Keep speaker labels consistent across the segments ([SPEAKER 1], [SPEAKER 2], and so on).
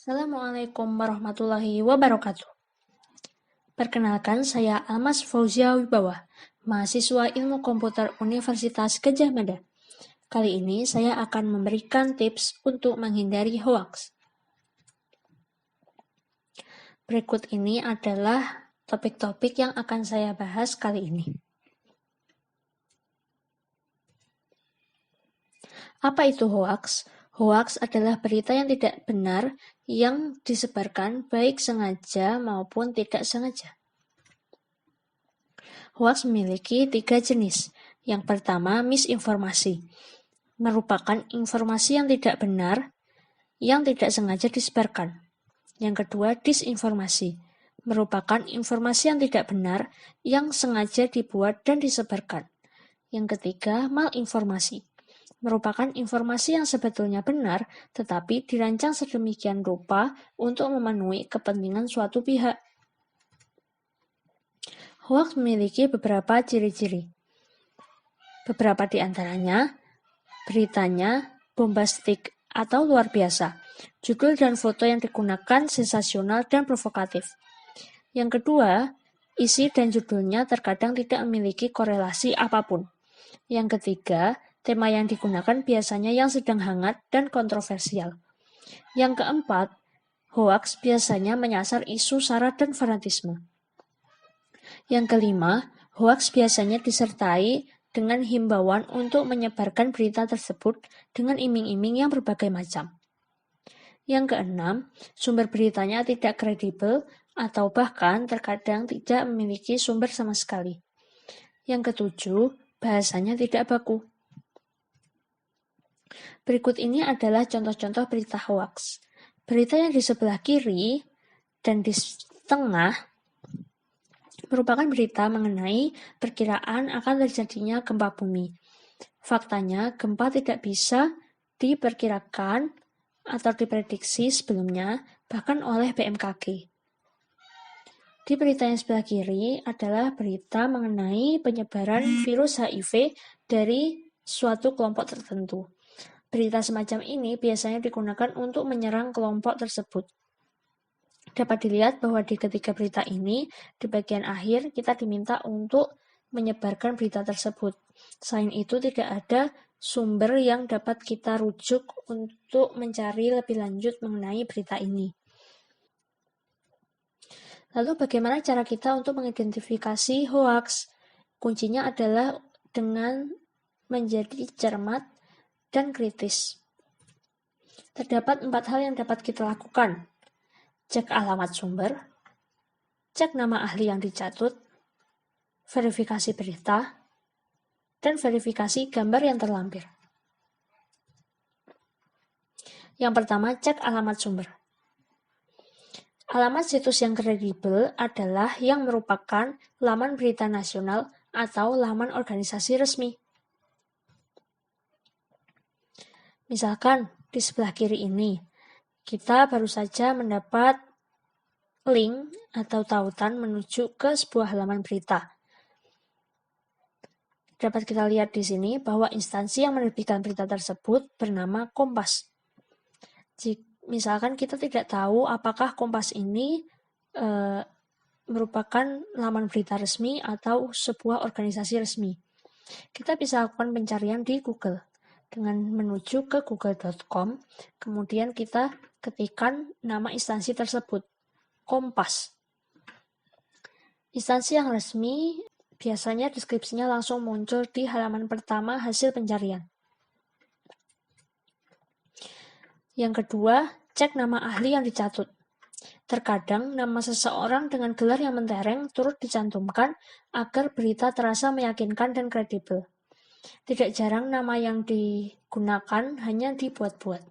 [SPEAKER 1] Assalamualaikum warahmatullahi wabarakatuh. Perkenalkan, saya Almas Fauzia Wibawa, mahasiswa Ilmu Komputer Universitas Gadjah Mada. Kali ini saya akan memberikan tips untuk menghindari hoaks. Berikut ini adalah topik-topik yang akan saya bahas kali ini. Apa itu hoaks? Hoaks adalah berita yang tidak benar yang disebarkan baik sengaja maupun tidak sengaja. Hoaks memiliki 3 jenis. Yang pertama, misinformasi. Merupakan informasi yang tidak benar yang tidak sengaja disebarkan. Yang kedua, disinformasi. Merupakan informasi yang tidak benar yang sengaja dibuat dan disebarkan. Yang ketiga, malinformasi. Merupakan informasi yang sebetulnya benar, tetapi dirancang sedemikian rupa untuk memenuhi kepentingan suatu pihak. Hoaks memiliki beberapa ciri-ciri. Beberapa di antaranya, beritanya bombastik atau luar biasa. Judul dan foto yang digunakan sensasional dan provokatif. Yang kedua, isi dan judulnya terkadang tidak memiliki korelasi apapun. Yang ketiga, tema yang digunakan biasanya yang sedang hangat dan kontroversial. Yang keempat, hoaks biasanya menyasar isu sara dan fanatisme. Yang kelima, hoaks biasanya disertai dengan himbauan untuk menyebarkan berita tersebut dengan iming-iming yang berbagai macam. Yang keenam, sumber beritanya tidak kredibel atau bahkan terkadang tidak memiliki sumber sama sekali. Yang ketujuh, bahasanya tidak baku. Berikut ini adalah contoh-contoh berita hoaks. Berita yang di sebelah kiri dan di tengah merupakan berita mengenai perkiraan akan terjadinya gempa bumi. Faktanya, gempa tidak bisa diperkirakan atau diprediksi sebelumnya, bahkan oleh BMKG. Di berita yang sebelah kiri adalah berita mengenai penyebaran virus HIV dari suatu kelompok tertentu. Berita semacam ini biasanya digunakan untuk menyerang kelompok tersebut. Dapat dilihat bahwa di ketiga berita ini, di bagian akhir kita diminta untuk menyebarkan berita tersebut. Selain itu, tidak ada sumber yang dapat kita rujuk untuk mencari lebih lanjut mengenai berita ini. Lalu bagaimana cara kita untuk mengidentifikasi hoaks? Kuncinya adalah dengan menjadi cermat dan kritis. Terdapat 4 hal yang dapat kita lakukan. Cek alamat sumber, cek nama ahli yang dicatut, verifikasi berita, dan verifikasi gambar yang terlampir. Yang pertama, cek alamat sumber. Alamat situs yang kredibel adalah yang merupakan laman berita nasional atau laman organisasi resmi. Misalkan, di sebelah kiri ini, kita baru saja mendapat link atau tautan menuju ke sebuah halaman berita. Dapat kita lihat di sini bahwa instansi yang menerbitkan berita tersebut bernama Kompas. Misalkan kita tidak tahu apakah Kompas ini merupakan laman berita resmi atau sebuah organisasi resmi. Kita bisa lakukan pencarian di Google dengan menuju ke google.com, kemudian kita ketikkan nama instansi tersebut, Kompas. Instansi yang resmi biasanya deskripsinya langsung muncul di halaman pertama hasil pencarian. Yang kedua, cek nama ahli yang dicatut. Terkadang nama seseorang dengan gelar yang mentereng turut dicantumkan agar berita terasa meyakinkan dan kredibel. Tidak jarang nama yang digunakan hanya dibuat-buat.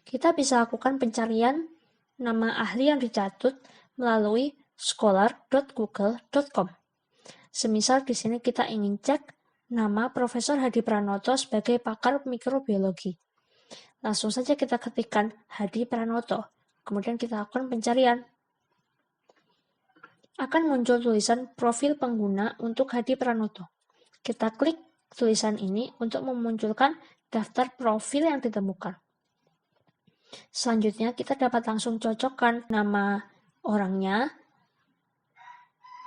[SPEAKER 1] Kita bisa lakukan pencarian nama ahli yang dicatut melalui scholar.google.com. Semisal di sini kita ingin cek nama Profesor Hadi Pranoto sebagai pakar mikrobiologi. Langsung saja kita ketikkan Hadi Pranoto, kemudian kita lakukan pencarian. Akan muncul tulisan profil pengguna untuk Hadi Pranoto. Kita klik tulisan ini untuk memunculkan daftar profil yang ditemukan. Selanjutnya, kita dapat langsung cocokkan nama orangnya,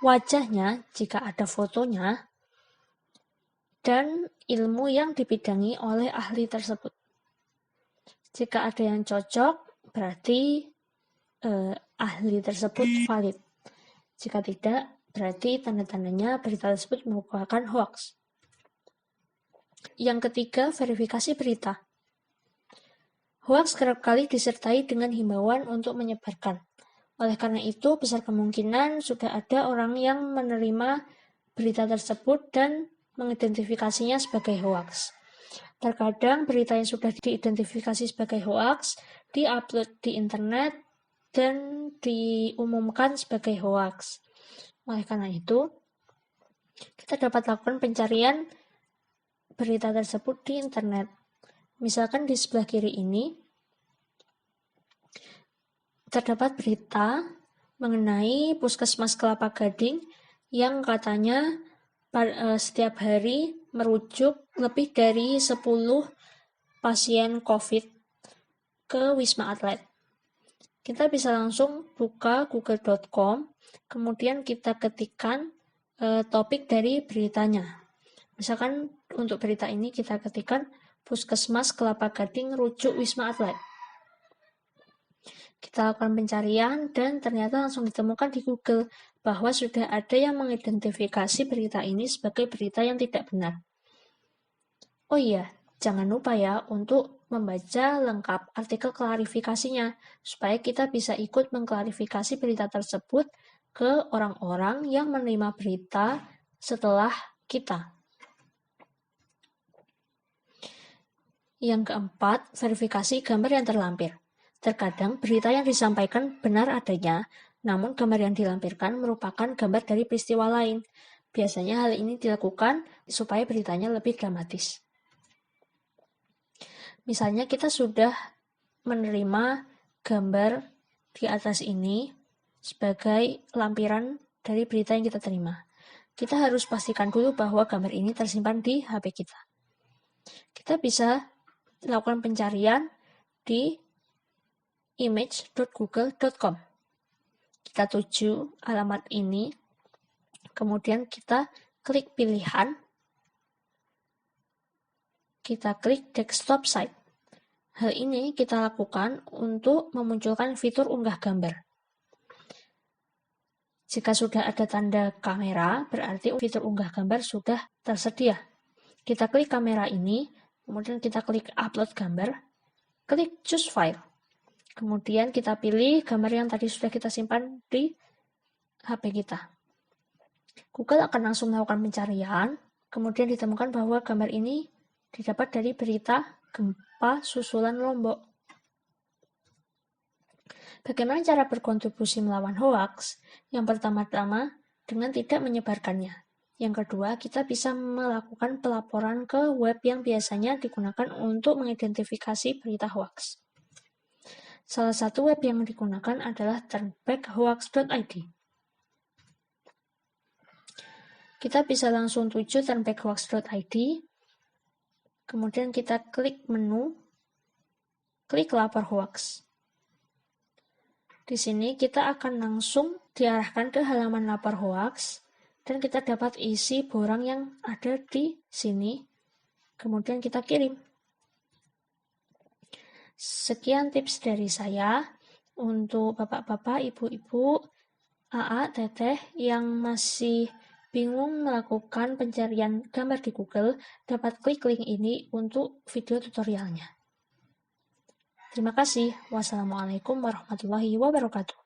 [SPEAKER 1] wajahnya jika ada fotonya, dan ilmu yang dibidangi oleh ahli tersebut. Jika ada yang cocok, berarti ahli tersebut valid. Jika tidak, berarti tanda-tandanya berita tersebut merupakan hoax. Yang ketiga, verifikasi berita. Hoax kerap kali disertai dengan himbauan untuk menyebarkan. Oleh karena itu, besar kemungkinan sudah ada orang yang menerima berita tersebut dan mengidentifikasinya sebagai hoax. Terkadang berita yang sudah diidentifikasi sebagai hoax diupload di internet dan diumumkan sebagai hoax. Oleh karena itu, kita dapat lakukan pencarian berita tersebut di internet. Misalkan di sebelah kiri ini terdapat berita mengenai Puskesmas Kelapa Gading yang katanya setiap hari merujuk lebih dari 10 pasien COVID ke Wisma Atlet. Kita bisa langsung buka google.com, kemudian kita ketikkan topik dari beritanya. Misalkan untuk berita ini kita ketikkan Puskesmas Kelapa Gading rujuk Wisma Atlet. Kita lakukan pencarian dan ternyata langsung ditemukan di Google bahwa sudah ada yang mengidentifikasi berita ini sebagai berita yang tidak benar. Oh iya, jangan lupa ya untuk membaca lengkap artikel klarifikasinya supaya kita bisa ikut mengklarifikasi berita tersebut ke orang-orang yang menerima berita setelah kita. Yang keempat, verifikasi gambar yang terlampir. Terkadang berita yang disampaikan benar adanya, namun gambar yang dilampirkan merupakan gambar dari peristiwa lain. Biasanya hal ini dilakukan supaya beritanya lebih dramatis. Misalnya kita sudah menerima gambar di atas ini sebagai lampiran dari berita yang kita terima. Kita harus pastikan dulu bahwa gambar ini tersimpan di HP kita. Kita bisa lakukan pencarian di image.google.com. Kita tuju alamat ini, kemudian kita klik pilihan, kita klik desktop site. Hal ini kita lakukan untuk memunculkan fitur unggah gambar. Jika sudah ada tanda kamera, berarti fitur unggah gambar sudah tersedia. Kita klik kamera ini, kemudian kita klik upload gambar, klik choose file. Kemudian kita pilih gambar yang tadi sudah kita simpan di HP kita. Google akan langsung melakukan pencarian, kemudian ditemukan bahwa gambar ini didapat dari berita gempa susulan Lombok. Bagaimana cara berkontribusi melawan hoaks? Yang pertama-tama, dengan tidak menyebarkannya. Yang kedua, kita bisa melakukan pelaporan ke web yang biasanya digunakan untuk mengidentifikasi berita hoaks. Salah satu web yang digunakan adalah turnbackhoax.id. Kita bisa langsung tuju turnbackhoax.id, kemudian kita klik menu, klik lapor hoax. Di sini kita akan langsung diarahkan ke halaman lapor hoax, dan kita dapat isi borang yang ada di sini, kemudian kita kirim. Sekian tips dari saya untuk bapak-bapak, ibu-ibu, AA, teteh yang masih bingung melakukan pencarian gambar di Google, dapat klik link ini untuk video tutorialnya. Terima kasih. Wassalamualaikum warahmatullahi wabarakatuh.